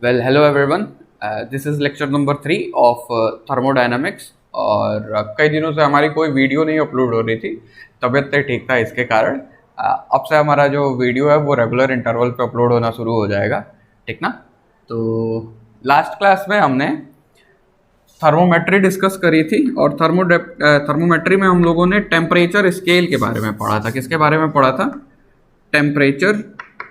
Well hello everyone, this is lecture number 3 of thermodynamics. और कई दिनों से हमारी कोई वीडियो नहीं अपलोड हो रही थी, तबीयत नहीं ठीक था इसके कारण। अब से हमारा जो वीडियो है वो रेगुलर इंटरवल पे अपलोड होना शुरू हो जाएगा, ठीक ना। तो लास्ट क्लास में हमने थर्मोमेट्री डिस्कस करी थी और थर्मोमेट्री में हम लोगों ने टेम्परेचर स्केल के बारे में पढ़ा था। किसके बारे में पढ़ा था? टेम्परेचर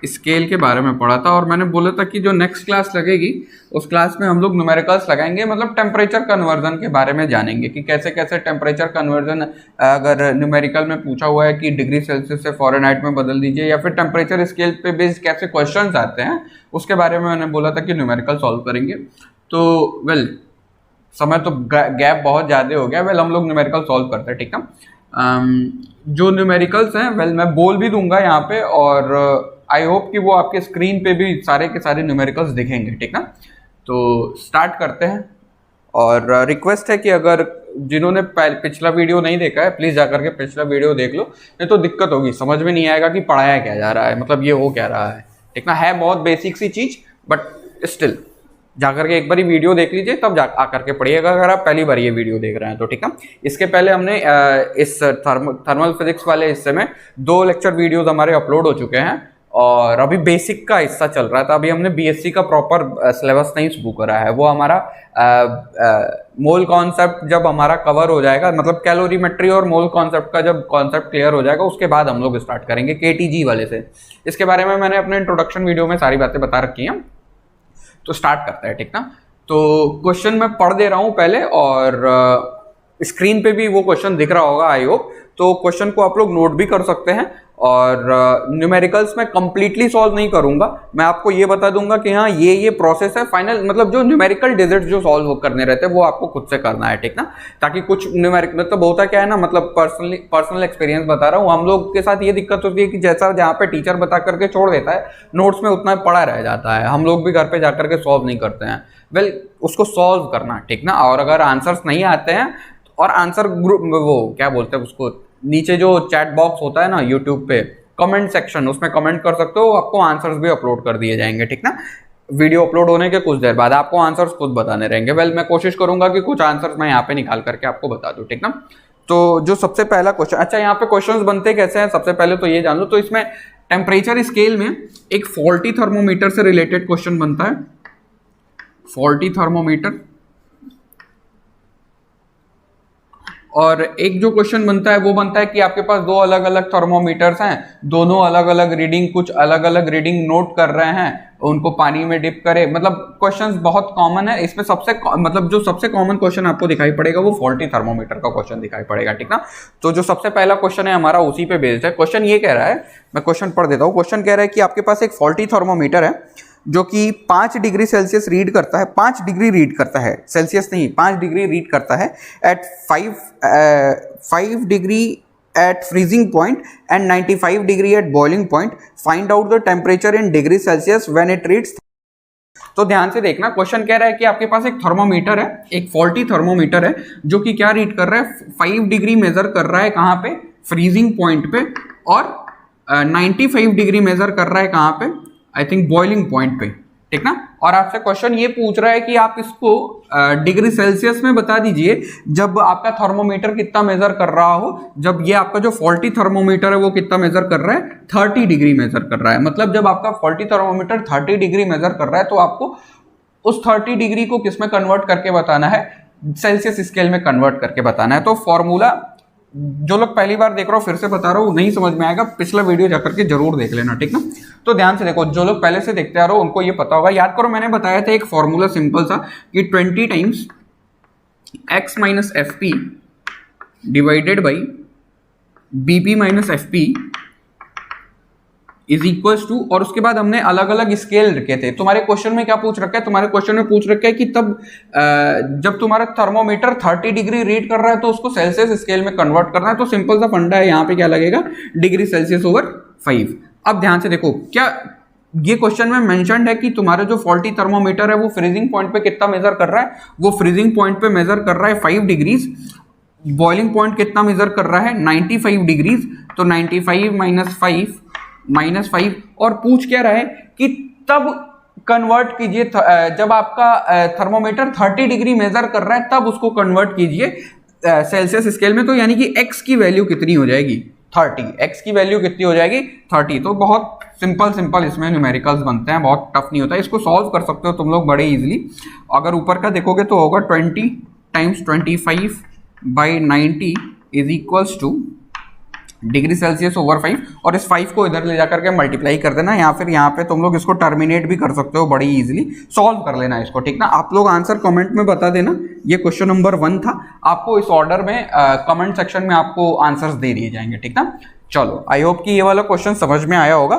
स्केल के बारे में पढ़ा था। और मैंने बोला था कि जो नेक्स्ट क्लास लगेगी उस क्लास में हम लोग न्यूमेरिकल्स लगाएंगे, मतलब टेम्परेचर कन्वर्जन के बारे में जानेंगे कि कैसे कैसे टेम्परेचर कन्वर्जन अगर न्यूमेरिकल में पूछा हुआ है कि डिग्री सेल्सियस से फ़ारेनहाइट में बदल दीजिए, या फिर टेम्परेचर स्केल पे बेस्ड कैसे क्वेश्चंस आते हैं, उसके बारे में मैंने बोला था कि न्यूमेरिकल सॉल्व करेंगे। तो वेल समय तो गैप बहुत ज़्यादा हो गया। वेल हम लोग न्यूमेरिकल सॉल्व करते हैं, ठीक है। जो न्यूमेरिकल्स हैं वेल मैं बोल भी दूंगा यहाँ पे, और आई होप कि वो आपके स्क्रीन पे भी सारे के सारे न्यूमेरिकल्स दिखेंगे, ठीक ना। तो स्टार्ट करते हैं। और रिक्वेस्ट है कि अगर जिन्होंने पिछला वीडियो नहीं देखा है प्लीज़ जाकर के पिछला वीडियो देख लो, नहीं तो दिक्कत होगी, समझ में नहीं आएगा कि पढ़ाया क्या जा रहा है, मतलब ये हो क्या रहा है, ठीक ना। है बहुत बेसिक सी चीज़, बट स्टिल जाकर के एक बार ही वीडियो देख लीजिए, तब जा आकर के पढ़िएगा अगर आप पहली बार ये वीडियो देख रहे हैं तो, ठीक है। इसके पहले हमने इस थर्मल फिजिक्स वाले हिस्से में 2 लेक्चर वीडियोस हमारे अपलोड हो चुके हैं, और अभी बेसिक का हिस्सा चल रहा था। अभी हमने बीएससी का प्रॉपर सिलेबस नहीं शुरू करा है, वो हमारा मोल कॉन्सेप्ट जब हमारा कवर हो जाएगा, मतलब कैलोरीमेट्री और मोल कॉन्सेप्ट का जब कॉन्सेप्ट क्लियर हो जाएगा उसके बाद हम लोग स्टार्ट करेंगे केटीजी वाले से। इसके बारे में मैंने अपने इंट्रोडक्शन वीडियो में सारी बातें बता रखी हैं, तो स्टार्ट करते हैं, ठीक ना। तो क्वेश्चन मैं पढ़ दे रहा हूं पहले, और स्क्रीन पे भी वो क्वेश्चन दिख रहा होगा आई होप। तो क्वेश्चन को आप लोग नोट भी कर सकते हैं। और न्यूमेरिकल्स में कंप्लीटली सॉल्व नहीं करूंगा, मैं आपको ये बता दूंगा कि हाँ ये प्रोसेस है फाइनल, मतलब जो न्यूमेरिकल डिजिट्स जो सॉल्व करने रहते हैं वो आपको खुद से करना है, ठीक ना। ताकि कुछ न्यूमेरिकल मतलब होता क्या है ना, मतलब पर्सनल एक्सपीरियंस बता रहा हूँ, हम लोग के साथ ये दिक्कत होती है कि जैसा जहाँ पे टीचर बता करके छोड़ देता है नोट्स में उतना पड़ा रह जाता है, हम लोग भी घर पे जाकर के सॉल्व नहीं करते हैं। वेल उसको सॉल्व करना, ठीक ना। और अगर आंसर्स नहीं आते हैं और आंसर ग्रुप वो क्या बोलते हैं उसको, नीचे जो चैट बॉक्स होता है ना यूट्यूब पे कमेंट सेक्शन, उसमें कमेंट कर सकते हो, आपको आंसर्स भी अपलोड कर दिए जाएंगे, ठीक ना। वीडियो अपलोड होने के कुछ देर बाद आपको आंसर्स खुद बताने रहेंगे। वेल मैं कोशिश करूंगा कि कुछ आंसर्स मैं यहाँ पे निकाल करके आपको बता दूं, ठीक ना। तो जो सबसे पहला क्वेश्चन, अच्छा यहाँ पे क्वेश्चंस बनते कैसे हैं सबसे पहले तो ये जान लो। तो इसमें टेम्परेचर स्केल में एक फॉल्टी थर्मोमीटर से रिलेटेड क्वेश्चन बनता है, फॉल्टी थर्मोमीटर। और एक जो क्वेश्चन बनता है वो बनता है कि आपके पास 2 अलग अलग थर्मोमीटर्स हैं, दोनों अलग अलग रीडिंग, कुछ अलग अलग रीडिंग नोट कर रहे हैं, उनको पानी में डिप करे। मतलब क्वेश्चंस बहुत कॉमन है इसमें। मतलब जो सबसे कॉमन क्वेश्चन आपको दिखाई पड़ेगा वो फॉल्टी थर्मोमीटर का क्वेश्चन दिखाई पड़ेगा, ठीक ना। तो जो सबसे पहला क्वेश्चन है हमारा उसी पे बेस्ड है। क्वेश्चन ये कह रहा है, मैं क्वेश्चन पढ़ देता हूँ। क्वेश्चन कह रहा है कि आपके पास एक फॉल्टी थर्मोमीटर है जो कि 5 डिग्री सेल्सियस रीड करता है, 5 डिग्री रीड करता है, सेल्सियस नहीं 5 डिग्री रीड करता है at 5 degree at freezing point and 95 degree at boiling point. Find out the temperature in degree Celsius when it reads. तो ध्यान से देखना, क्वेश्चन कह रहा है कि आपके पास एक थर्मोमीटर है, एक फॉल्टी थर्मोमीटर है जो कि क्या रीड कर रहा है, 5 डिग्री मेजर कर रहा है कहाँ पे, फ्रीजिंग पॉइंट पे, और 95 डिग्री मेजर कर रहा है कहाँ पे, आई थिंक बॉइलिंग पॉइंट पे, ठीक ना। और आपसे क्वेश्चन ये पूछ रहा है कि आप इसको डिग्री सेल्सियस में बता दीजिए जब आपका थर्मोमीटर कितना मेजर कर रहा हो। जब ये आपका जो फॉल्टी थर्मोमीटर है वो कितना मेजर कर रहा है, 30 डिग्री मेजर कर रहा है। मतलब जब आपका फॉल्टी थर्मोमीटर 30 डिग्री मेजर कर रहा है तो आपको उस 30 डिग्री को किस में कन्वर्ट करके बताना है, सेल्सियस स्केल में कन्वर्ट करके बताना है। तो फॉर्मूला जो लोग पहली बार देख रहे हो फिर से बता रहा हूँ, नहीं समझ में आएगा पिछला वीडियो जाकर के जरूर देख लेना, ठीक ना। तो ध्यान से देखो, जो लोग पहले से देखते आ रहे हो उनको ये पता होगा। याद करो मैंने बताया था एक फॉर्मूला सिंपल सा कि 20 times x minus F P divided by B P minus F P is equals to, और उसके बाद हमने अलग अलग स्केल रखे थे। तुम्हारे क्वेश्चन में क्या पूछ रखा है, तुम्हारे क्वेश्चन में पूछ रखा है कि तब जब तुम्हारा थर्मोमीटर 30 डिग्री रीड कर रहा है तो उसको सेल्सियस स्केल में कन्वर्ट करना है। तो सिंपल सा फंडा है, यहाँ पे क्या लगेगा, डिग्री सेल्सियस ओवर 5। अब ध्यान से देखो, क्या ये क्वेश्चन में मेंशन्ड है कि तुम्हारा जो फॉल्टी थर्मोमीटर है वो फ्रीजिंग पॉइंट पे कितना मेजर कर रहा है, वो फ्रीजिंग पॉइंट पे मेजर कर रहा है 5 डिग्रीज, बॉइलिंग पॉइंट कितना मेजर कर रहा है 95 डिग्रीज। तो 95 माइनस 5 और पूछ क्या रहा है कि तब कन्वर्ट कीजिए, जब आपका थर्मोमीटर 30 डिग्री मेजर कर रहा है तब उसको कन्वर्ट कीजिए सेल्सियस स्केल में, तो यानी कि x की वैल्यू कितनी हो जाएगी 30, x की वैल्यू कितनी हो जाएगी 30। तो बहुत सिंपल इसमें न्यूमेरिकल्स बनते हैं, बहुत टफ नहीं होता है, इसको सॉल्व कर सकते हो तुम लोग बड़े इजीली। अगर ऊपर का देखोगे तो होगा 20 × 25/90 is equals two degree Celsius over 5, और इस 5 को इधर ले जाकर के मल्टीप्लाई कर देना, या फिर यहाँ पे तुम लोग इसको टर्मिनेट भी कर सकते हो, बड़ी इजीली सॉल्व कर लेना इसको, ठीक ना। आप लोग आंसर कमेंट में बता देना। ये क्वेश्चन नंबर 1 था, आपको इस ऑर्डर में कमेंट सेक्शन में आपको आंसर्स दे दिए जाएंगे, ठीक ना। चलो आई होप कि ये वाला क्वेश्चन समझ में आया होगा।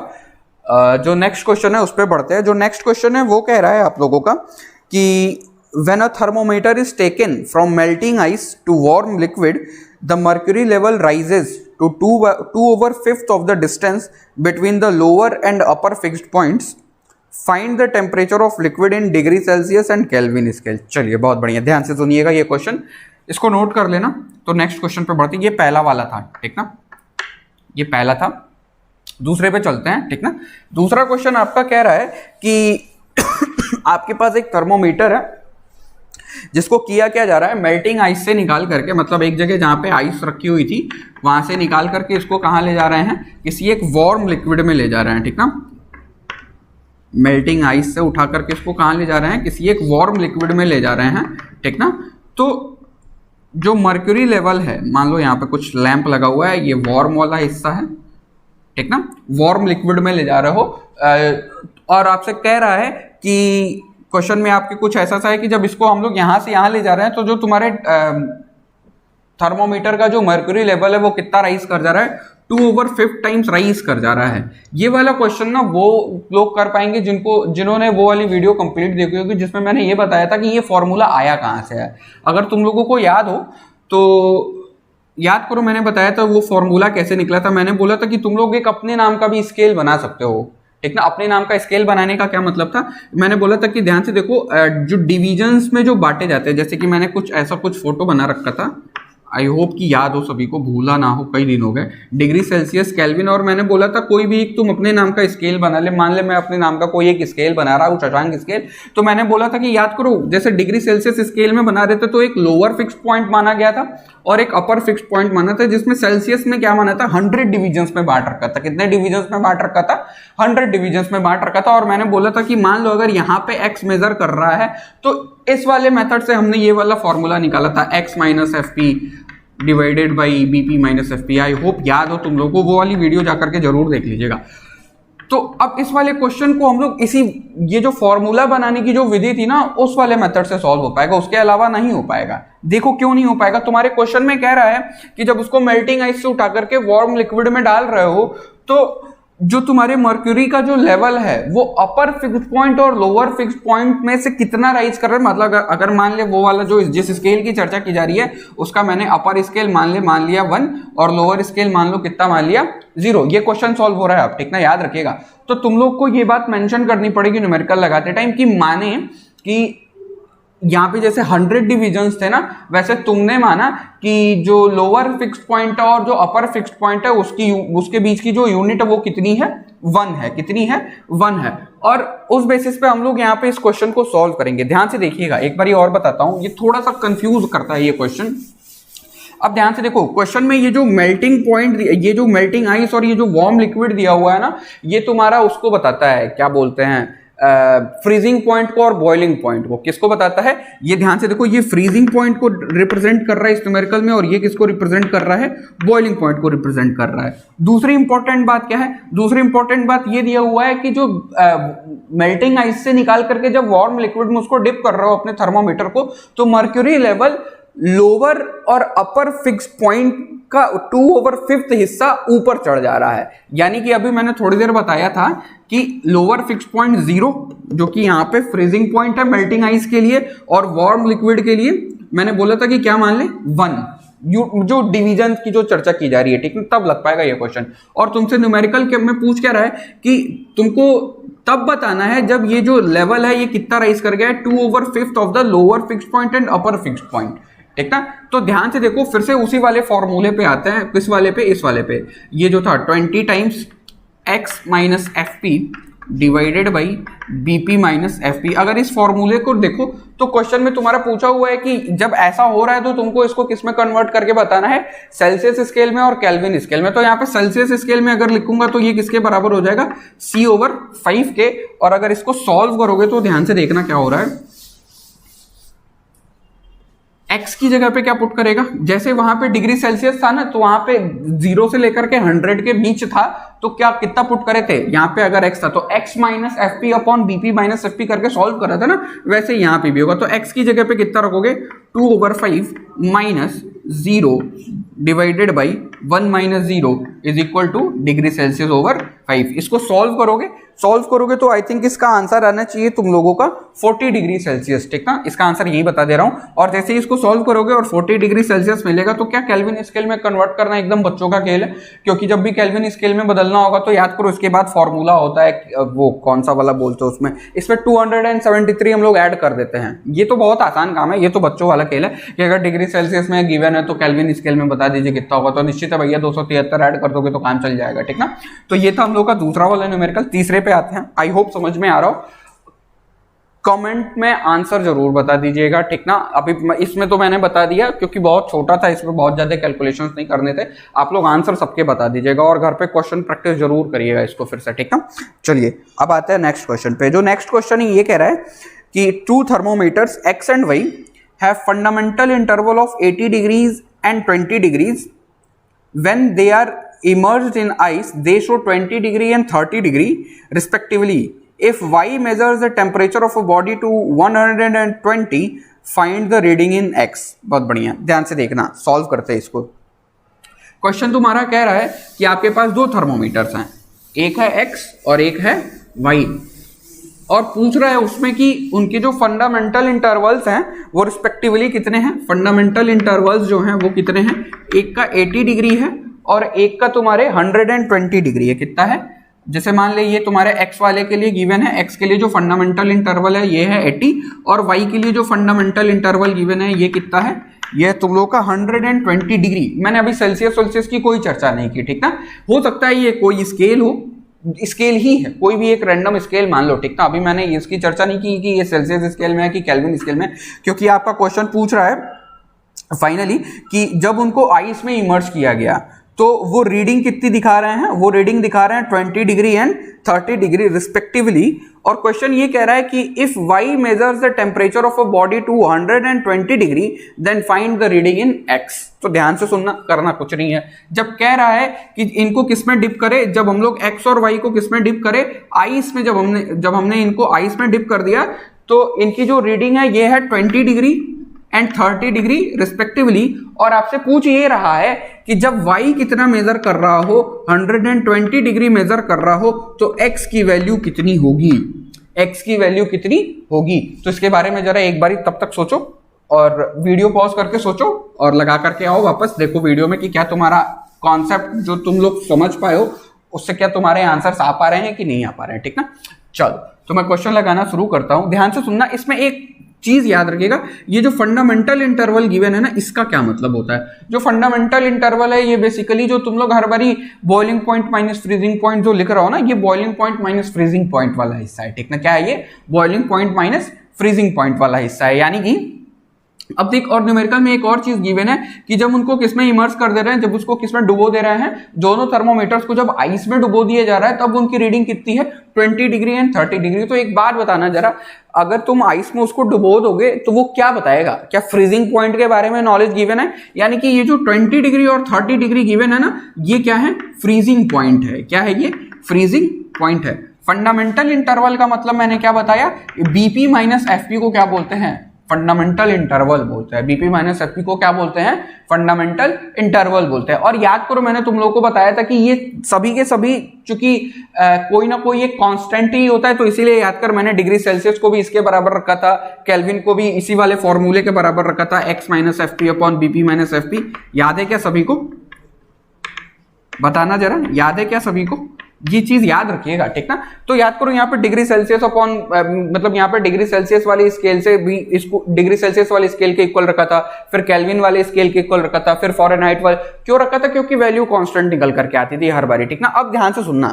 जो नेक्स्ट क्वेश्चन है उस पर बढ़ते हैं। जो नेक्स्ट क्वेश्चन है वो कह रहा है आप लोगों का कि when a thermometer is taken from melting ice to warm liquid, the mercury level rises to 2/5 of the distance between the lower and upper fixed points. Find the temperature of liquid in degree Celsius and Kelvin scale. चलिए बहुत बढ़िया, ध्यान से सुनिएगा ये question, इसको note कर लेना। तो नेक्स्ट क्वेश्चन पे बढ़ते हैं। ये पहला वाला था, ठीक ना, ये पहला था। दूसरे पे चलते हैं, ठीक ना। दूसरा क्वेश्चन आपका कह रहा है कि आपके पास एक थर्मोमीटर है जिसको किया क्या जा रहा है, मेल्टिंग आइस से निकाल करके, मतलब एक जगह जहाँ पे आइस रखी हुई थी वहां से निकाल करके इसको कहाँ ले जा रहे हैं, किसी एक वार्म लिक्विड में ले जा रहे हैं, ठीक ना। मेल्टिंग आइस से उठा करके इसको कहाँ ले जा रहे हैं, किसी एक वार्म लिक्विड में ले जा रहे हैं, ठीक ना। तो जो मर्क्यूरी लेवल है, मान लो यहाँ पे कुछ लैंप लगा हुआ है, ये वार्म वाला हिस्सा है, ठीक ना, वार्म लिक्विड में ले जा रहे हो, और आपसे कह रहा है कि क्वेश्चन में आपके कुछ ऐसा सा है कि जब इसको हम लोग यहाँ से यहाँ ले जा रहे हैं तो जो तुम्हारे थर्मोमीटर का जो मर्क्यूरी लेवल है वो कितना राइज कर जा रहा है, 2/5 टाइम्स राइज कर जा रहा है। ये वाला क्वेश्चन ना वो लोग कर पाएंगे जिन्होंने वो वाली वीडियो कंप्लीट देखी होगी जिसमें मैंने ये बताया था कि ये फॉर्मूला आया कहाँ से है। अगर तुम लोगों को याद हो तो याद करो, मैंने बताया था वो फॉर्मूला कैसे निकला था। मैंने बोला था कि तुम लोग एक अपने नाम का भी स्केल बना सकते हो, ठीक ना। अपने नाम का स्केल बनाने का क्या मतलब था, मैंने बोला था कि ध्यान से देखो, जो डिविजन्स में जो बांटे जाते हैं, जैसे कि मैंने कुछ ऐसा कुछ फोटो बना रखा था, आई होप कि याद हो सभी को, भूला ना हो, कई दिन हो गए, डिग्री सेल्सियस केल्विन, और मैंने बोला था कोई भी एक तुम अपने नाम का स्केल बना ले। मान ले मैं अपने नाम का कोई एक स्केल बना रहा हूँ, शशांक स्केल, तो मैंने बोला था कि याद करो जैसे डिग्री सेल्सियस स्केल में बना रहे थे तो एक लोअर फिक्स पॉइंट माना गया था और एक अपर फिक्स पॉइंट माना था, जिसमें सेल्सियस में क्या माना था, 100 डिविजन्स में बांट रखा था। कितने डिविजन्स में बांट रखा था, 100 डिविजन्स में बांट रखा था। और मैंने बोला था कि मान लो अगर यहाँ पे x मेजर कर रहा है तो इस वाले मेथड से हमने ये वाला फॉर्मूला निकाला था, x - fp divided by bp - fp। I hope याद हो तुम लोगों को, वो वाली वीडियो जाकर के जरूर देख लीजिएगा। तो अब इस वाले क्वेश्चन को हम लोग इसी ये जो फॉर्मूला बनाने की जो विधि थी ना, उस वाले मेथड से सॉल्व हो पाएगा, उसके अलावा नहीं हो पाएगा। देखो क्यों नहीं हो पाएगा, तुम्हारे क्वेश्चन में कह रहा है कि जब उसको मेल्टिंग आइस से उठा करके वार्म लिक्विड में डाल रहे हो तो जो तुम्हारे मर्क्यूरी का जो लेवल है वो अपर फिक्स्ड पॉइंट और लोअर फिक्स्ड पॉइंट में से कितना राइज कर रहा है। मतलब अगर मान ले वो वाला जो जिस स्केल की चर्चा की जा रही है उसका मैंने अपर स्केल मान लिया 1 और लोअर स्केल मान लो कितना मान लिया 0। ये क्वेश्चन सॉल्व हो रहा है अब, ठीक ना, याद रखिएगा। तो तुम लोग को ये बात मेंशन करनी पड़ेगी न्यूमेरिकल लगाते टाइम कि माने कि यहाँ पे जैसे 100 डिविजन्स थे ना, वैसे तुमने माना कि जो लोअर फिक्स्ड पॉइंट है और जो अपर फिक्स्ड पॉइंट है उसके बीच की जो यूनिट है वो कितनी है, 1 है। कितनी है, 1 है। और उस बेसिस पे हम लोग यहाँ पे इस क्वेश्चन को सॉल्व करेंगे। ध्यान से देखिएगा, एक बार और बताता हूँ, ये थोड़ा सा कंफ्यूज करता है ये क्वेश्चन। अब ध्यान से देखो, क्वेश्चन में ये जो मेल्टिंग पॉइंट, ये जो मेल्टिंग आइस और ये जो वार्म लिक्विड दिया हुआ है ना, ये तुम्हारा उसको बताता है, क्या बोलते हैं, फ्रीजिंग पॉइंट को और बॉइलिंग पॉइंट को। किसको बताता है, ये ध्यान से देखो, ये फ्रीजिंग पॉइंट को रिप्रेजेंट कर रहा है इस न्यूमेरिकल में, और ये किसको रिप्रेजेंट कर रहा है, बॉइलिंग पॉइंट को रिप्रेजेंट कर रहा है। दूसरी इंपॉर्टेंट बात क्या है, दूसरी इंपॉर्टेंट बात ये दिया हुआ है कि जो मेल्टिंग आइस से निकाल करके जब वार्म लिक्विड में उसको डिप कर रहे हो अपने थर्मोमीटर को, तो मर्क्यूरी लेवल लोअर और अपर फिक्स पॉइंट का 2/5 हिस्सा ऊपर चढ़ जा रहा है। यानी कि अभी मैंने थोड़ी देर बताया था कि लोअर फिक्स पॉइंट 0 जो कि यहाँ पे फ्रीजिंग पॉइंट है मेल्टिंग आइस के लिए, और वार्म लिक्विड के लिए मैंने बोला था कि क्या मान ले 1, जो डिवीजन की जो चर्चा की जा रही है, ठीक है, तब लग पाएगा ये क्वेश्चन। और तुमसे न्यूमेरिकल के में पूछ क्या रहा है कि तुमको तब बताना है जब ये जो लेवल है ये कितना राइज कर गया है, 2/5 of the lower fix point and upper fix point, ठीक ना। तो ध्यान से देखो, फिर से उसी वाले फॉर्मूले पे आते हैं, किस वाले पे, इस वाले पे। ये जो था 20 times x - fp divided by BP minus FP. अगर इस फॉर्मूले को देखो तो क्वेश्चन में तुम्हारा पूछा हुआ है कि जब ऐसा हो रहा है तो तुमको इसको किस में कन्वर्ट करके बताना है, सेल्सियस स्केल में और केल्विन स्केल में। तो यहाँ पे सेल्सियस स्केल में अगर लिखूंगा तो ये किसके बराबर हो जाएगा, C/5 के। और अगर इसको सॉल्व करोगे तो ध्यान से देखना क्या हो रहा है, x की जगह पे क्या पुट करेगा, जैसे वहां पे डिग्री सेल्सियस था ना तो वहां पे 0 से लेकर के 100 के बीच था, तो क्या कितना पुट करे थे, यहाँ पे अगर x था तो x minus F P upon BP minus F P करके सॉल्व कर रहा था ना, वैसे यहाँ पे भी होगा। तो x की जगह पे कितना रखोगे, 2/5 minus 0 divided by 1 minus 0 is equal two degree Celsius over 5। इसको सॉल्व करोगे तो आई थिंक इसका आंसर आना चाहिए तुम लोगों का 40 डिग्री सेल्सियस, ठीक ना। इसका आंसर यही बता दे रहा हूं। और जैसे ही इसको सॉल्व करोगे और 40 डिग्री सेल्सियस मिलेगा तो क्या केल्विन स्केल में कन्वर्ट करना एकदम बच्चों का खेल है, क्योंकि जब भी केल्विन स्केल में बदलना होगा तो याद करो इसके बाद फॉर्मूला होता है, वो कौन सा वाला बोलते हो उसमें, इसमें 273 हम लोग ऐड कर देते हैं। ये तो बहुत आसान काम है, ये तो बच्चों वाला खेल है कि अगर डिग्री सेल्सियस में गिवन है तो केल्विन स्केल में बता दीजिए कितना होगा, तो निश्चित है भैया 273 ऐड कर दोगे तो काम चल जाएगा, ठीक ना। तो ये था हम लोग का दूसरा वाला न्यूमेरिकल। तीसरे पे आते हैं, आई होप समझ में आ रहा हो। कमेंट में आंसर जरूर बता दीजिएगा, ठीक ना। अभी इसमें तो मैंने बता दिया क्योंकि बहुत छोटा था, इसमें बहुत ज्यादा कैलकुलेशंस नहीं करने थे। आप लोग आंसर सबके बता दीजिएगा और घर पे क्वेश्चन प्रैक्टिस जरूर करिएगा इसको फिर से, ठीक ना। चलिए अब आते हैं नेक्स्ट क्वेश्चन पे। जो नेक्स्ट क्वेश्चन ये कह रहा है कि 2 thermometers X and Y have fundamental interval of 80 degrees and 20 degrees. When they are immersed in ice, they show 20 degree and 30 degree respectively. If Y measures the temperature of a body to 120, find the reading in X. बहुत बढ़िया, ध्यान से देखना, solve करते हैं इसको। Question तुम्हारा कह रहा है कि आपके पास 2 थर्मोमीटर्स हैं, एक है X और एक है Y, और पूछ रहा है उसमें कि उनके जो फंडामेंटल इंटरवल्स हैं वो रिस्पेक्टिवली कितने हैं। फंडामेंटल इंटरवल्स जो हैं वो कितने हैं, एक का 80 डिग्री है और एक का तुम्हारे 120 डिग्री है। कितना है, जैसे मान ले ये तुम्हारे x वाले के लिए गिवन है, x के लिए जो फंडामेंटल इंटरवल है ये है 80, और y के लिए जो फंडामेंटल इंटरवल गिवन है ये कितना है, ये तुम लोग का 120 डिग्री। मैंने अभी सेल्सियस की कोई चर्चा नहीं की, ठीक ना। हो सकता है ये कोई स्केल हो, स्केल ही है, कोई भी एक रैंडम स्केल मान लो, ठीक ना। अभी मैंने इसकी चर्चा नहीं की कि ये सेल्सियस स्केल में है कि केल्विन स्केल में, क्योंकि आपका क्वेश्चन पूछ रहा है फाइनली कि जब उनको आइस में इमर्ज किया गया तो वो रीडिंग कितनी दिखा रहे हैं, वो रीडिंग दिखा रहे हैं 20 डिग्री एंड 30 डिग्री रिस्पेक्टिवली। और क्वेश्चन ये कह रहा है कि if y measures the temperature of a body to 120 degree then find the reading in x। तो ध्यान से सुनना, करना कुछ नहीं है। जब कह रहा है कि इनको किस में डिप करे, जब हम लोग x और y को किस में डिप करे, आइस में, जब हमने इनको आइस में डिप कर दिया तो इनकी जो रीडिंग है ये है 20 डिग्री एंड 30 डिग्री रिस्पेक्टिवली। और आपसे पूछ ये रहा है कि जब y कितना मेजर कर रहा हो, 120 डिग्री मेजर कर रहा हो, तो x की वैल्यू कितनी होगी, x की वैल्यू कितनी होगी। तो इसके बारे में जरा एक बारी तब तक सोचो और वीडियो पॉज करके सोचो और लगा करके आओ वापस, देखो वीडियो में कि क्या तुम्हारा कॉन्सेप्ट जो तुम लोग समझ पाए हो उससे क्या तुम्हारे आंसर्स आ पा रहे हैं कि नहीं आ पा रहे हैं, ठीक ना। चलो तो मैं क्वेश्चन लगाना शुरू करता हूं, ध्यान से सुनना। इसमें एक चीज याद रखिएगा, ये जो फंडामेंटल इंटरवल गिवन है ना, इसका क्या मतलब होता है। जो फंडामेंटल इंटरवल है ये बेसिकली जो तुम लोग हर बारी boiling point minus freezing point जो लिख रहा हो ना, ये boiling point minus freezing point वाला हिस्सा है, ठीक ना। क्या है ये, boiling point minus freezing point वाला हिस्सा है। यानी कि अब देख, और न्यूमेरिकल में एक और चीज गिवन है कि जब उनको किसमें इमर्स कर दे रहे हैं, जब उसको किसमें डुबो दे रहे हैं, दोनों थर्मोमीटर्स को जब आइस में डुबो दिया जा रहा है तब उनकी रीडिंग कितनी है, 20 डिग्री एंड 30 डिग्री। तो एक बात बताना जरा, अगर तुम आइस में उसको डुबो दोगे तो वो क्या बताएगा, क्या फ्रीजिंग पॉइंट के बारे में नॉलेज गिवन है। यानी कि ये जो 20 डिग्री और 30 डिग्री गिवन है ना, ये क्या है, फ्रीजिंग पॉइंट है। क्या है ये, फ्रीजिंग पॉइंट है। फंडामेंटल इंटरवल का मतलब मैंने क्या बताया, बीपी माइनस एफपी को क्या बोलते हैं, फंडामेंटल इंटरवल बोलते हैं। बीपी माइनस एफपी को क्या बोलते हैं, फंडामेंटल इंटरवल बोलते हैं। और याद करो मैंने तुम लोगों को बताया था कि ये सभी के सभी चूंकि कोई ना कोई एक कांस्टेंट ही होता है, तो इसीलिए याद कर मैंने डिग्री सेल्सियस को भी इसके बराबर रखा था, केल्विन को भी इसी वाले फॉर्मूले के बराबर रखा था, x minus F P upon BP minus F P. याद है क्या सभी को, बताना जरा, याद है क्या सभी को, ये चीज याद रखिएगा, ठीक ना। तो याद करो यहाँ पे डिग्री सेल्सियस अपॉन मतलब यहाँ पे डिग्री सेल्सियस वाली स्केल से भी इसको डिग्री सेल्सियस वाली स्केल के इक्वल रखा था, फिर केल्विन वाले स्केल के इक्वल रखा था, फिर फॉरेनहाइट वाले क्यों रखा था, क्योंकि वैल्यू कांस्टेंट निकल करके आती थी हर बारी, ठीक ना। अब ध्यान से सुनना,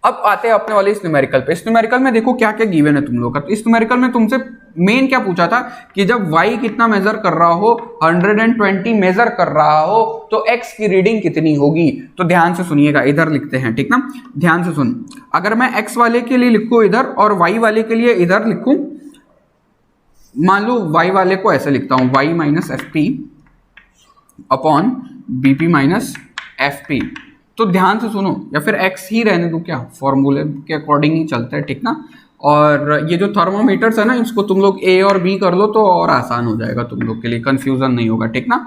अब आते हैं अपने वाले इस न्यूमेरिकल पे। इस न्यूमेरिकल में देखो क्या क्या गिवन है तुम लोग का। तो इस न्यूमेरिकल में तुमसे मेन क्या पूछा था कि जब y कितना मेजर कर रहा हो, 120 मेजर कर रहा हो, तो x की रीडिंग कितनी होगी। तो ध्यान से सुनिएगा, इधर लिखते हैं, ठीक ना, ध्यान से सुन। अगर मैं x वाले के लिए लिखूं इधर और y वाले के लिए इधर लिखूं, मान लो y वाले को ऐसे लिखता हूं, y minus F P upon B P minus F P. तो ध्यान से सुनो, या फिर x ही रहने दो, क्या फॉर्मूले के अकॉर्डिंग ही चलता है, ठीक ना। और ये जो थर्मोमीटर्स है ना, इसको तुम लोग a और b कर लो तो और आसान हो जाएगा तुम लोग के लिए, कंफ्यूजन नहीं होगा, ठीक ना।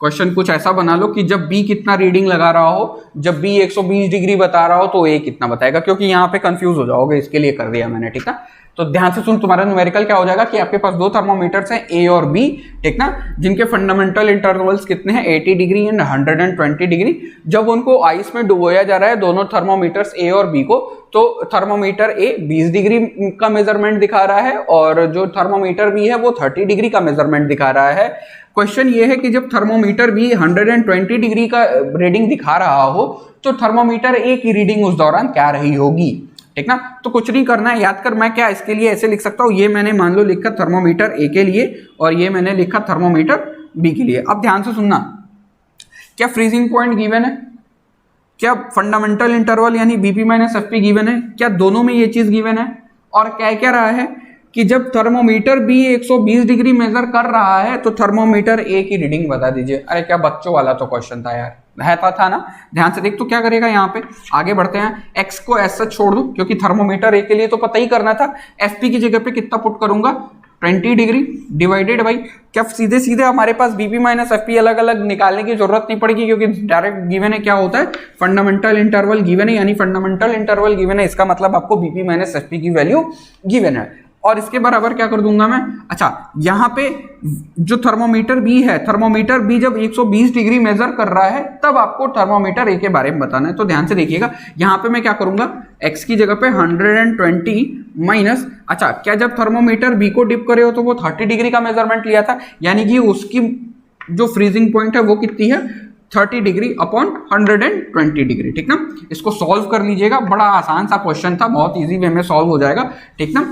क्वेश्चन कुछ ऐसा बना लो कि जब b कितना रीडिंग लगा रहा हो, जब b 120 डिग्री बता रहा हो तो a कितना बताएगा, क्योंकि यहाँ पे कंफ्यूज हो जाओगे, इसके लिए कर दिया मैंने, ठीक ना। तो ध्यान से सुन, तुम्हारा न्यूमेरिकल क्या हो जाएगा कि आपके पास दो थर्मोमीटर्स हैं A और B, ठीक ना, जिनके फंडामेंटल इंटरवल्स कितने हैं, 80 डिग्री एंड 120 डिग्री। जब उनको आइस में डुबोया जा रहा है दोनों थर्मोमीटर्स A और B को, तो थर्मोमीटर A 20 डिग्री का मेजरमेंट दिखा रहा है और जो थर्मोमीटर B है वो 30 डिग्री का मेजरमेंट दिखा रहा है। क्वेश्चन ये है कि जब थर्मोमीटर B 120 डिग्री का रीडिंग दिखा रहा हो, तो थर्मोमीटर A की रीडिंग उस दौरान क्या रही होगी, ठीक ना। तो कुछ नहीं करना है, याद कर, मैं क्या इसके लिए ऐसे लिख सकता हूं, ये मैंने मान लो लिखा थर्मोमीटर ए के लिए और ये मैंने लिखा थर्मोमीटर बी के लिए। अब ध्यान से सुनना, क्या फ्रीजिंग पॉइंट गिवन है, क्या फंडामेंटल इंटरवल यानी BP minus F P given है, क्या दोनों में ये चीज गिवन है, और क्या क्या रहा है कि जब थर्मोमीटर बी 120 डिग्री मेजर कर रहा है तो थर्मोमीटर ए की रीडिंग बता दीजिए। अरे क्या बच्चों वाला तो क्वेश्चन था यार, था ना। ध्यान से देख, तो क्या करेगा यहाँ पे, आगे बढ़ते हैं, x को ऐसा छोड़ दो क्योंकि थर्मोमीटर ए के लिए तो पता ही करना था। एफपी की जगह पे कितना पुट करूंगा, 20 डिग्री डिवाइडेड बाई, क्या सीधे सीधे हमारे पास बीपी माइनस एफपी अलग अलग निकालने की जरूरत नहीं पड़ेगी, क्योंकि डायरेक्ट गिवन है क्या होता है, फंडामेंटल इंटरवल गिवन है, यानी फंडामेंटल इंटरवल गिवन है, इसका मतलब आपको बीपी माइनस एफपी की वैल्यू गिवन है। और इसके बराबर क्या कर दूंगा मैं, अच्छा यहाँ पे जो थर्मोमीटर बी है, थर्मोमीटर बी जब 120 डिग्री मेजर कर रहा है तब आपको थर्मोमीटर ए के बारे में बताना है। तो ध्यान से देखिएगा, यहाँ पे मैं क्या करूंगा, x की जगह पे 120 माइनस, अच्छा क्या जब थर्मोमीटर बी को डिप करे हो तो वो 30 डिग्री का मेजरमेंट लिया था, यानी कि उसकी जो फ्रीजिंग पॉइंट है वो कितनी है, 30 डिग्री अपॉन 120 डिग्री, ठीक ना। इसको सॉल्व कर लीजिएगा, बड़ा आसान सा क्वेश्चन था, बहुत ईजी वे में सॉल्व हो जाएगा, ठीक ना।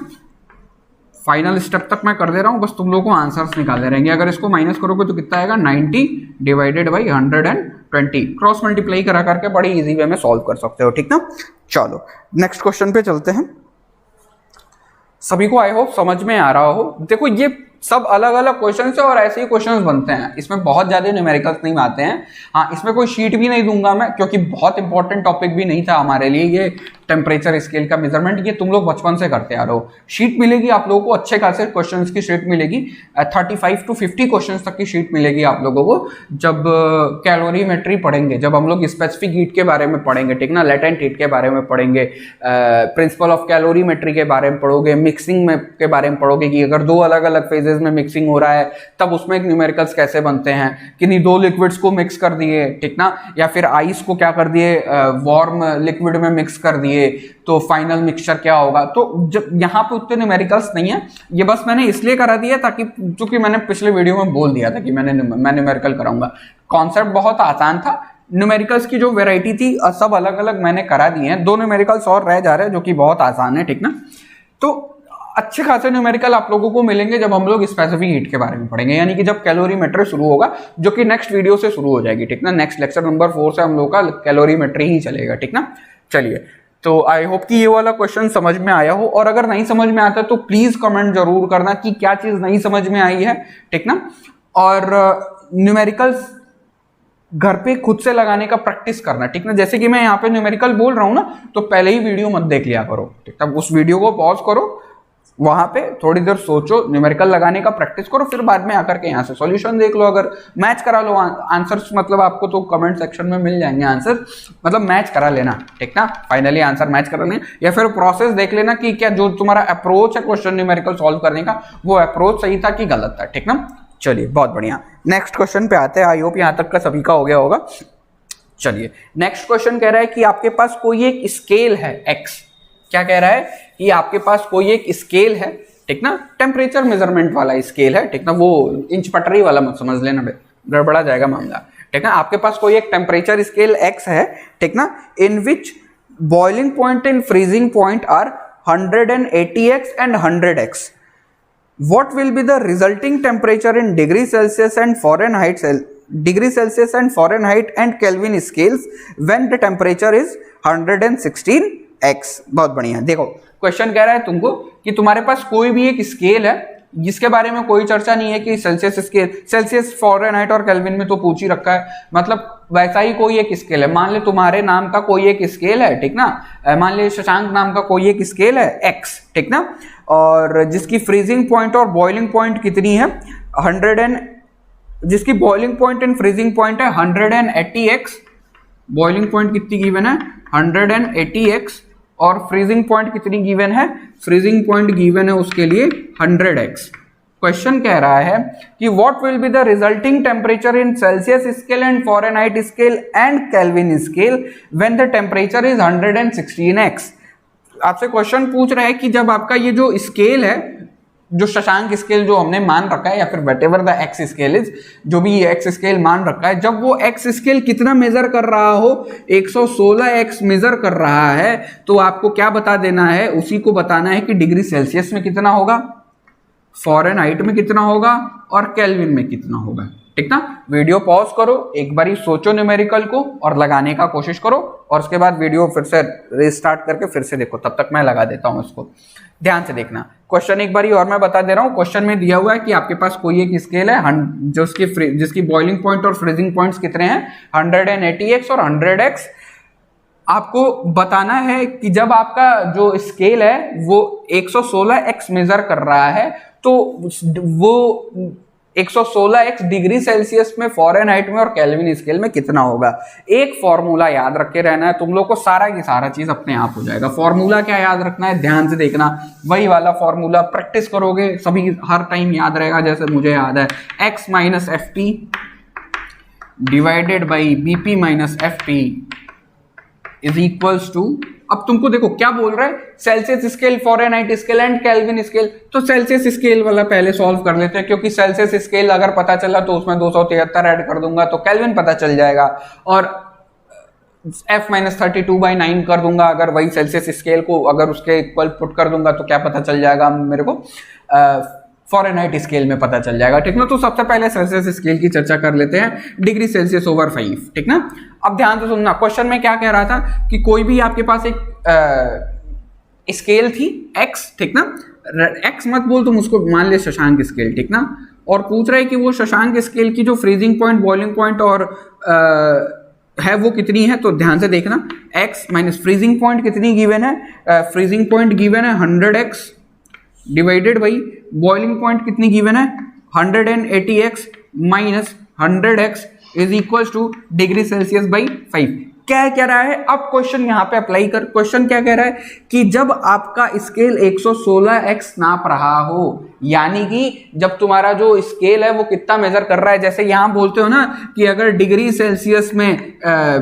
फाइनल स्टेप तक मैं कर दे रहा हूं, बस तुम लोगों को आंसर्स निकालने रहेंगे। अगर इसको माइनस करोगे तो कितना आएगा, 90 डिवाइडेड बाई 120, क्रॉस मल्टीप्लाई करा करके बड़ी इजी वे में सॉल्व कर सकते हो, ठीक ना। चलो नेक्स्ट क्वेश्चन पे चलते हैं। सभी को आई होप समझ में आ रहा हो। देखो ये सब अलग अलग क्वेश्चन है और ऐसे ही क्वेश्चंस बनते हैं, इसमें बहुत ज्यादा न्यूमेरिकल्स नहीं आते हैं। हाँ, इसमें कोई शीट भी नहीं दूंगा मैं, क्योंकि बहुत इंपॉर्टेंट टॉपिक भी नहीं था हमारे लिए ये टेम्परेचर स्केल का मेजरमेंट, ये तुम लोग बचपन से करते आ रहे हो। शीट मिलेगी आप लोगों को, अच्छे खासे क्वेश्चंस की शीट मिलेगी, 35 to 50 क्वेश्चंस तक की शीट मिलेगी आप लोगों को जब कैलोरीमेट्री पढ़ेंगे, जब हम लोग स्पेसिफिक हीट के बारे में पढ़ेंगे, ठीक ना, लेटेंट हीट के बारे में पढ़ेंगे, प्रिंसिपल ऑफ कैलोरीमेट्री के बारे में पढ़ोगे, मिक्सिंग में के बारे में पढ़ोगे कि अगर दो अलग अलग फेजेस में मिक्सिंग हो रहा है तब उसमें न्यूमेरिकल्स कैसे बनते हैं, कि नहीं दो लिक्विड्स को मिक्स कर दिए, ठीक ना, या फिर आइस को क्या कर दिए, वार्म लिक्विड में मिक्स कर दिए, तो फाइनल मिक्सचर क्या होगा। तो जब यहाँ पे उतने न्यूमेरिकल्स नहीं है, ये बस मैंने इसलिए करा दिया ताकि, चूंकि मैंने पिछले वीडियो में बोल दिया था कि मैं न्यूमेरिकल कराऊंगा। कॉन्सेप्ट बहुत आसान था, न्यूमेरिकल्स की जो वैरायटी थी सब अलग अलग मैंने करा दिए हैं, 2 न्यूमेरिकल्स और रह जा रहे हैं जो कि बहुत आसान है, ठीक ना। तो अच्छे खासे न्यूमेरिकल आप लोगों को मिलेंगे जब हम लोग स्पेसिफिक हीट के बारे में पढ़ेंगे, यानी कि जब कैलोरीमेट्री शुरू होगा, जो कि नेक्स्ट वीडियो से शुरू हो जाएगी, ठीक ना। नेक्स्ट लेक्चर नंबर 4 से हम लोग का कैलोरीमेट्री ही चलेगा, ठीक ना। चलिए, तो आई होप कि ये वाला क्वेश्चन समझ में आया हो, और अगर नहीं समझ में आता तो प्लीज कमेंट जरूर करना कि क्या चीज नहीं समझ में आई है, ठीक ना। और न्यूमेरिकल्स घर पे खुद से लगाने का प्रैक्टिस करना, ठीक ना। जैसे कि मैं यहाँ पे न्यूमेरिकल बोल रहा हूँ ना, तो पहले ही वीडियो मत देख लिया करो, ठीक है। उस वीडियो को पॉज करो, वहां पे थोड़ी देर सोचो, न्यूमेरिकल लगाने का प्रैक्टिस करो, फिर बाद में आकर के यहाँ से सॉल्यूशन देख लो, अगर मैच करा लो आंसर्स, मतलब आपको तो कमेंट सेक्शन में मिल जाएंगे आंसर, मतलब मैच करा लेना, ठीक ना। फाइनली आंसर मैच करा लेना, या फिर प्रोसेस देख लेना कि क्या जो तुम्हारा अप्रोच है क्वेश्चन न्यूमेरिकल सॉल्व करने का, वो अप्रोच सही था कि गलत था, ठीक ना। चलिए, बहुत बढ़िया, नेक्स्ट क्वेश्चन पे आते हैं। आई होप यहाँ तक का सभी का हो गया होगा। चलिए, नेक्स्ट क्वेश्चन कह रहा है कि आपके पास कोई एक स्केल है x, क्या कह रहा है कि आपके पास कोई एक स्केल है, ठीक ना, टेम्परेचर मेजरमेंट वाला स्केल है, ठीक ना, वो इंच पटरी वाला मत समझ लेना, गड़बड़ा जाएगा मामला, ठीक ना। आपके पास कोई एक टेम्परेचर स्केल x है, ठीक ना, इन विच boiling point and freezing point are 180x and 100x. What will be the resulting temperature in degree Celsius and Fahrenheit and Kelvin scales when the temperature is 116x? बहुत बढ़िया। देखो question कह रहा है तुमको कि तुम्हारे पास कोई भी एक स्केल है जिसके बारे में कोई चर्चा नहीं है कि सेल्सियस स्केल, सेल्सियस फॉरेनहाइट और केल्विन में तो पूछ ही रखा है, मतलब वैसा ही कोई एक स्केल है। मान ले तुम्हारे नाम का कोई एक स्केल है, ठीक ना, मान ले शशांक नाम का कोई एक स्केल है x, ठीक ना, और जिसकी फ्रीजिंग पॉइंट और बॉइलिंग पॉइंट कितनी है 100 जिसकी boiling point and freezing point है 180x, बॉइलिंग पॉइंट कितनी गिवन है 180x और फ्रीजिंग पॉइंट कितनी गिवन है, फ्रीजिंग पॉइंट गिवन है उसके लिए 100x। क्वेश्चन कह रहा है कि what will be the resulting temperature in Celsius scale and Fahrenheit scale and Kelvin scale when the temperature is 116x। आपसे क्वेश्चन पूछ रहा है कि जब आपका ये जो स्केल है, जो शशांक स्केल जो हमने मान रखा है या फिर whatever the x scale is, जो भी एक्स स्केल मान रखा है, जब वो एक्स स्केल कितना मेजर कर रहा हो 116x मेजर कर रहा है, तो आपको क्या बता देना है, उसी को बताना है कि डिग्री सेल्सियस में कितना होगा, फॉरेनहाइट में कितना होगा और केल्विन में कितना होगा, ठीक ना। वीडियो पॉज करो, एक बारी सोचो न्यूमेरिकल को और लगाने का कोशिश करो और उसके बाद वीडियो फिर से रिस्टार्ट करके फिर से देखो, तब तक मैं लगा देता हूं इसको, ध्यान से देखना। क्वेश्चन एक बारी और मैं बता दे रहा हूं। क्वेश्चन में दिया हुआ है कि आपके पास कोई एक स्केल है जो जिसकी बॉइलिंग पॉइंट और फ्रीजिंग पॉइंट्स कितने हैं 180x और 100x। आपको बताना है कि जब आपका जो स्केल है वो 116x मेजर कर रहा है तो वो 116x डिग्री सेल्सियस में, फॉरेनहाइट में और केल्विन स्केल में कितना होगा। एक फॉर्मूला याद रख के रहना है, तुम लोग को सारा की सारा चीज अपने आप हो जाएगा। फॉर्मूला क्या याद रखना है, ध्यान से देखना, वही वाला फॉर्मूला प्रैक्टिस करोगे सभी हर टाइम याद रहेगा। जैसे मुझे याद है x minus F T divided by BP minus F T is equals to, अब तुमको देखो क्या बोल रहा है, Celsius scale, Fahrenheit scale and Kelvin scale. तो सेल्सियस स्केल वाला पहले सॉल्व कर लेते हैं, क्योंकि सेल्सियस स्केल अगर पता चला तो उसमें 273 ऐड कर दूंगा तो केल्विन पता चल जाएगा, और f माइनस 32/9 कर दूंगा अगर वही सेल्सियस स्केल को अगर उसके इक्वल पुट कर दूंगा तो क्या पता चल जाएगा मेरे को, फॉरेनहाइट स्केल में पता चल जाएगा, ठीक ना। तो सबसे पहले सेल्सियस स्केल की चर्चा कर लेते हैं, डिग्री सेल्सियस ओवर 5, ठीक ना। अब ध्यान से सुनना, क्वेश्चन में क्या कह रहा था कि कोई भी आपके पास एक स्केल थी x, ठीक ना, x मत बोल तुम उसको, मान ले शशांक स्केल, ठीक ना, और पूछ रहे कि वो शशांक स्केल की जो फ्रीजिंग पॉइंट, बॉइलिंग पॉइंट और है वो कितनी है। तो ध्यान से देखना, x माइनस फ्रीजिंग पॉइंट कितनी गिवन है, फ्रीजिंग पॉइंट गिवन है 100x divided by boiling point कितनी गिवन है 180x minus 100x is equal two degree Celsius by 5। क्या कह रहा है, अब क्वेश्चन यहां पे अप्लाई कर, क्वेश्चन क्या कह रहा है कि जब आपका स्केल 116x नाप रहा हो, यानी कि जब तुम्हारा जो स्केल है वो कितना मेजर कर रहा है, जैसे यहां बोलते हो ना कि अगर डिग्री सेल्सियस में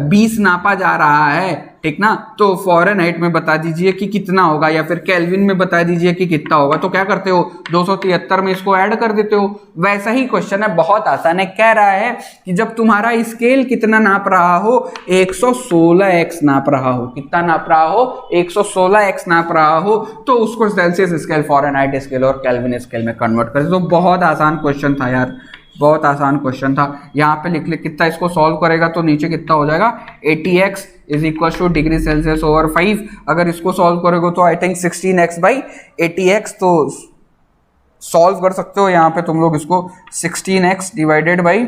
20 नापा जा रहा है, ठीक ना, तो फॉरेनहाइट में बता दीजिए कि कितना होगा, या फिर केल्विन में बता दीजिए कि कितना होगा। तो क्या करते हो 273 में इसको ऐड कर देते हो। वैसा ही क्वेश्चन है, बहुत आसान है। कह रहा है कि जब तुम्हारा स्केल कितना नाप रहा हो 116x नाप रहा हो, कितना नाप रहा हो 116x नाप रहा हो, तो उसको सेल्सियस स्केल, फॉरेनहाइट स्केल और केल्विन स्केल में कन्वर्ट कर। तो बहुत आसान क्वेश्चन था यार, बहुत आसान क्वेश्चन था। यहाँ पे लिख ले कितना, इसको सॉल्व करेगा तो नीचे कितना हो जाएगा 80x is equal two degree Celsius over 5। अगर इसको सॉल्व करोगे तो I think 16x by 80x, तो सॉल्व कर सकते हो यहाँ पे तुम लोग इसको 16x divided by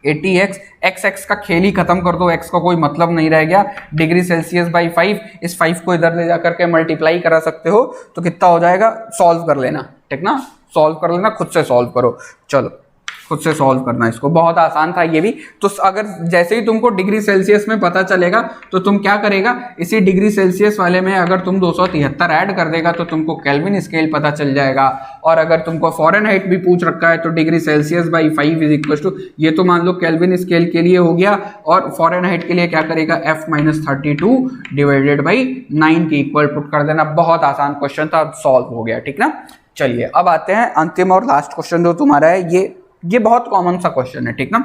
80x, x का खेल ही खत्म कर दो, x का कोई मतलब नहीं रह गया, डिग्री सेल्सियस बाई 5, इस 5 को इधर ले जाकर के मल्टीप्लाई करा सकते हो तो कितना हो जाएगा, सॉल्व कर लेना, ठीक ना, सॉल्व कर लेना, खुद से सॉल्व करो, चलो खुद से सॉल्व करना इसको, बहुत आसान था ये भी। तो अगर जैसे ही तुमको डिग्री सेल्सियस में पता चलेगा तो तुम क्या करेगा, इसी डिग्री सेल्सियस वाले में अगर तुम 273 ऐड कर देगा तो तुमको केल्विन स्केल पता चल जाएगा। और अगर तुमको फॉरेनहाइट भी पूछ रखा है तो degree Celsius by 5 is equal to, ये तो मान लो केल्विन स्केल के लिए हो गया, और फॉरेनहाइट के लिए क्या करेगा f माइनस 32 डिवाइडेड बाई 9 के इक्वल पुट कर देना। बहुत आसान क्वेश्चन था, सॉल्व हो गया, ठीक ना। चलिए अब आते हैं अंतिम और लास्ट क्वेश्चन जो तुम्हारा है, ये बहुत कॉमन सा क्वेश्चन है, ठीक ना।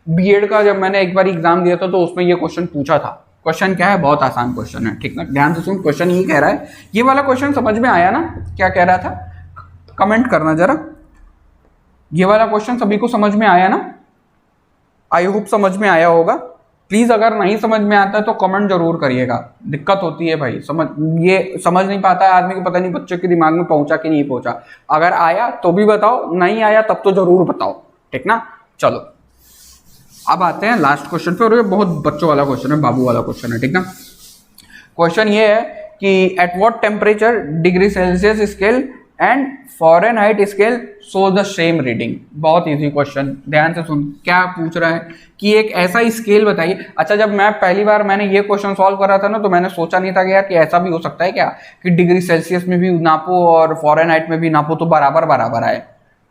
बीएड का जब मैंने एक बार एग्जाम दिया था तो उसमें ये क्वेश्चन पूछा था, क्वेश्चन क्या है, बहुत आसान क्वेश्चन है, ठीक ना, ध्यान से सुन। क्वेश्चन ये कह रहा है, ये वाला क्वेश्चन समझ में आया ना, क्या कह रहा था, कमेंट करना जरा। ये वाला क्वेश्चन सभी को समझ में आया ना, आई होप समझ में आया होगा। प्लीज अगर नहीं समझ में आता है तो कमेंट जरूर करिएगा, दिक्कत होती है भाई, ये समझ नहीं पाता है आदमी को, पता नहीं बच्चे के दिमाग में पहुंचा कि नहीं पहुंचा। अगर आया तो भी बताओ, नहीं आया तब तो जरूर बताओ, ठीक ना। चलो अब आते हैं लास्ट क्वेश्चन पे, और ये बहुत बच्चों वाला क्वेश्चन है, बाबू वाला क्वेश्चन है, ठीक ना। क्वेश्चन ये है कि at what temperature degree Celsius scale and Fahrenheit scale show the same reading. बहुत इजी क्वेश्चन, ध्यान से सुन। क्या पूछ रहा है कि एक ऐसा स्केल बताइए। अच्छा, जब मैं पहली बार मैंने ये क्वेश्चन सॉल्व करा था ना, तो मैंने सोचा नहीं था कि यार कि ऐसा भी हो सकता है क्या कि डिग्री सेल्सियस में भी नापो और फ़ारेनहाइट में भी नापो तो बराबर बराबर आए,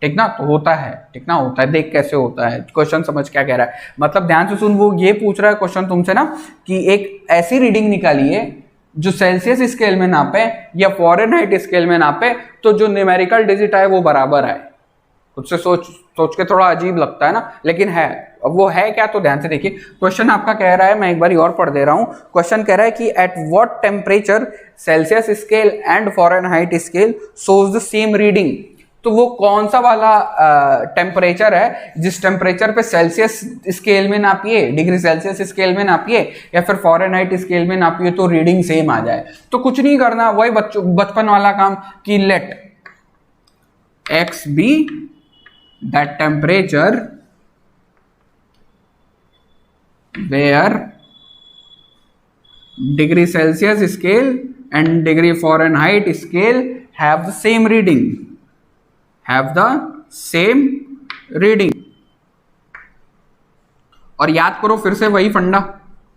ठीक ना। तो होता है, ठीक ना, होता है, देख कैसे होता है। क्वेश्चन समझ क्या कह रहा है, मतलब ध्यान से सुन। वो ये पूछ रहा है क्वेश्चन तुमसे ना कि एक ऐसी रीडिंग निकालिए जो सेल्सियस स्केल में नापे या फ़ारेनहाइट स्केल में नापे तो जो न्यूमेरिकल डिजिट आए वो बराबर आए। खुद से सोच के थोड़ा अजीब लगता है ना, लेकिन है। अब वो है क्या, तो ध्यान से देखिए। क्वेश्चन आपका कह रहा है, मैं एक बार और पढ़ दे रहा हूं। क्वेश्चन कह रहा है कि at what temperature Celsius scale and Fahrenheit scale shows the same reading. तो वो कौन सा वाला टेम्परेचर है जिस टेम्परेचर पे सेल्सियस स्केल में नापिए, डिग्री सेल्सियस स्केल में नापिए या फिर फ़ारेनहाइट स्केल में नापिए तो रीडिंग सेम आ जाए। तो कुछ नहीं करना, वही बचपन वाला काम कि late x be that temperature where degree Celsius scale and degree Fahrenheit scale have the same reading, और याद करो फिर से वही फंडा,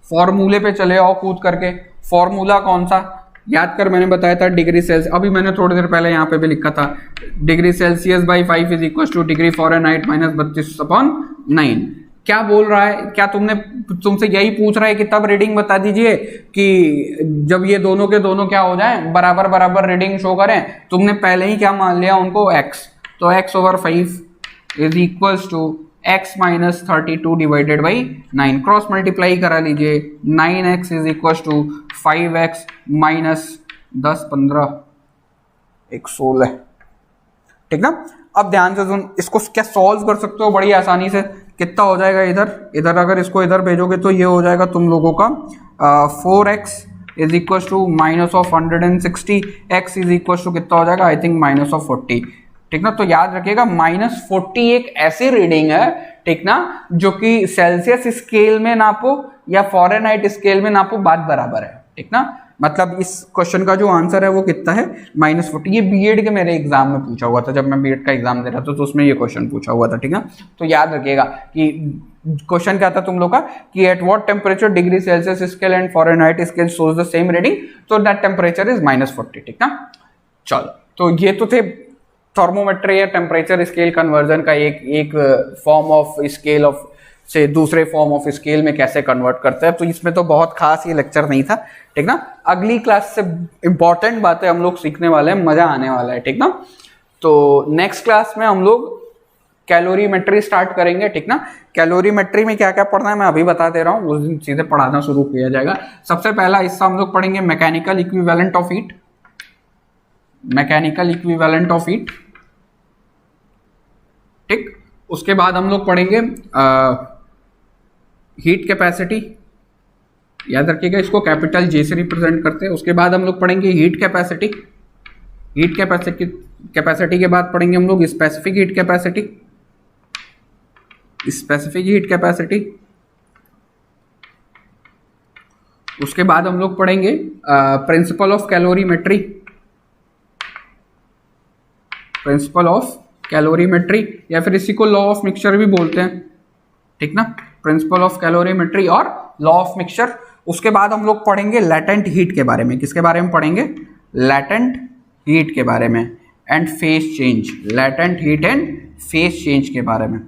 फॉर्मूले पे चले आओ कूद करके। फॉर्मूला कौन सा याद कर, मैंने बताया था डिग्री सेल्सियस, अभी मैंने थोड़ी देर पहले यहाँ पे भी लिखा था, degree Celsius by 5 is equal two degree Fahrenheit minus 32/9। क्या बोल रहा है, क्या तुमसे यही पूछ रहा है कि तब रीडिंग बता दीजिए कि जब ये दोनों के दोनों क्या हो जाए, बराबर बराबर रीडिंग शो करें। तुमने पहले ही क्या मान लिया उनको, x, तो x/5 is equal to x minus 32 divided by 9। Cross multiply करा लीजिए, 9x is equal to 5x minus 10 15 16, ठीक ना। अब ध्यान से सुन, इसको क्या सॉल्व कर सकते हो बड़ी आसानी से। कितना हो जाएगा इधर अगर इसको इधर भेजोगे तो ये हो जाएगा तुम लोगों का 4x is equal to minus of 160, x is equal to कितना हो जाएगा, आई थिंक माइनस ऑफ 40, ठीक ना। तो याद रखिएगा -40 एक ऐसी रीडिंग है, ठीक ना, जो कि सेल्सियस स्केल में नापो या फ़ारेनहाइट स्केल में नापो बात बराबर है, ठीक ना। मतलब इस क्वेश्चन का जो आंसर है वो कितना है, -40। ये बीएड के मेरे एग्जाम में पूछा हुआ था, जब मैं बीएड का एग्जाम दे रहा था तो उसमें ये क्वेश्चन पूछा हुआ था, ठीक है। तो याद रखिएगा कि क्वेश्चन क्या था तुम लोग का कि at what temperature degree Celsius scale and Fahrenheit scale shows the same reading, तो दैट टेम्परेचर इज -40, ठीक ना। चलो, तो ये तो थे थर्मोमेट्री या टेम्परेचर स्केल कन्वर्जन का एक फॉर्म ऑफ स्केल ऑफ से दूसरे फॉर्म ऑफ स्केल में कैसे कन्वर्ट करते हैं। तो इसमें तो बहुत खास ये लेक्चर नहीं था, ठीक ना। अगली क्लास से इंपॉर्टेंट बातें हम लोग सीखने वाले हैं, मजा आने वाला है, ठीक ना। तो नेक्स्ट क्लास में हम लोग कैलोरीमेट्री स्टार्ट करेंगे, ठीक ना। कैलोरीमेट्री में क्या क्या पढ़ना है मैं अभी बता दे रहा हूँ, उस दिन सीधे पढ़ाना शुरू किया जाएगा। सबसे पहला हिस्सा हम लोग पढ़ेंगे mechanical equivalent of heat, mechanical equivalent of heat, ठीक। उसके बाद हम लोग पढ़ेंगे हीट कैपेसिटी, याद रखिएगा इसको कैपिटल जे से रिप्रेजेंट करते हैं। उसके बाद हम लोग पढ़ेंगे हीट कैपेसिटी, हीट कैपेसिटी के बाद पढ़ेंगे हम लोग specific heat capacity, specific heat capacity. उसके बाद हम लोग पढ़ेंगे principle of calorimetry, principle of calorimetry, या फिर इसी को लॉ ऑफ मिक्सचर भी बोलते हैं, ठीक ना। प्रिंसिपल ऑफ कैलोरीमेट्री और लॉ ऑफ मिक्सचर। उसके बाद हम लोग पढ़ेंगे लैटेंट हीट के बारे में। किसके बारे में पढ़ेंगे, लैटेंट हीट के बारे में and phase change, latent heat and phase change के बारे में,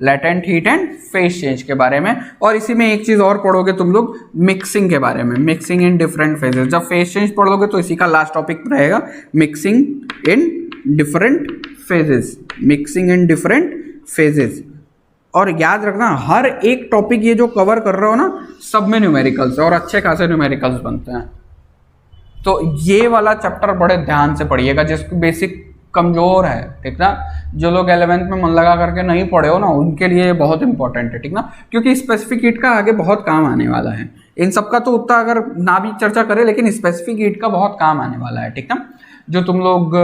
latent heat and phase change के बारे में। और इसी में एक चीज और पढ़ोगे तुम लोग, मिक्सिंग के बारे में, मिक्सिंग इन डिफरेंट फेजेस। जब फेज चेंज पढ़ोगे तो इसी का लास्ट टॉपिक रहेगा mixing in different phases, mixing in different phases. और याद रखना हर एक टॉपिक ये जो कवर कर रहे हो ना, सब में न्यूमेरिकल्स है और अच्छे खासे न्यूमेरिकल्स बनते हैं। तो ये वाला चैप्टर बड़े ध्यान से पढ़िएगा, जिसकी बेसिक कमजोर है, ठीक ना। जो लोग 11th में मन लगा करके नहीं पढ़े हो ना, उनके लिए बहुत इंपॉर्टेंट है, ठीक ना, क्योंकि स्पेसिफिक हीट का आगे बहुत काम आने वाला है। इन सबका तो उतना अगर ना भी चर्चा करें, लेकिन स्पेसिफिक हीट का बहुत काम आने वाला है, ठीक ना। जो तुम लोग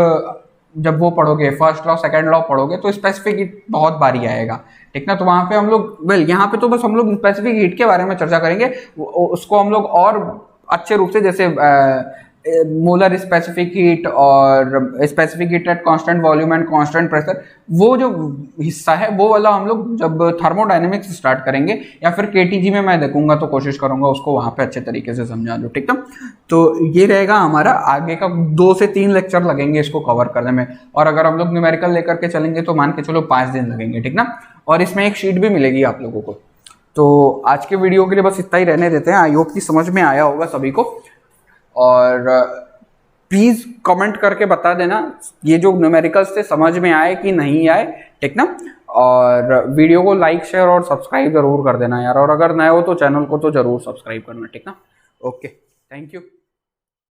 जब वो पढ़ोगे, फर्स्ट लॉ सेकंड लॉ पढ़ोगे, तो स्पेसिफिक हीट बहुत बारी आएगा, ठीक ना। तो वहां पे हम लोग यहाँ पे तो बस हम लोग स्पेसिफिक हीट के बारे में चर्चा करेंगे, उसको हम लोग और अच्छे रूप से, जैसे मोलर स्पेसिफिक हीट और specific heat at constant volume and constant pressure, वो जो हिस्सा है वो वाला हम लोग जब थर्मोडायनेमिक्स स्टार्ट करेंगे या फिर केटीजी में मैं देखूंगा तो कोशिश करूंगा उसको वहां पे अच्छे तरीके से समझा दूं, ठीक है। तो ये रहेगा हमारा आगे का 2 से 3 लेक्चर लगेंगे इसको कवर करने में, और अगर हम लोग न्यूमेरिकल लेकर के चलेंगे तो मान के चलो 5 दिन लगेंगे, ठीक ना। और इसमें एक शीट भी मिलेगी आप लोगों को। तो आज के वीडियो के लिए बस इतना ही रहने देते हैं। आई होप कि समझ में आया होगा सभी को, और प्लीज कमेंट करके बता देना ये जो न्यूमेरिकल्स थे समझ में आए कि नहीं आए, ठीक ना। और वीडियो को लाइक शेयर और सब्सक्राइब जरूर कर देना यार, और अगर नए हो तो चैनल को तो जरूर सब्सक्राइब करना, ठीक ना। Okay, thank you.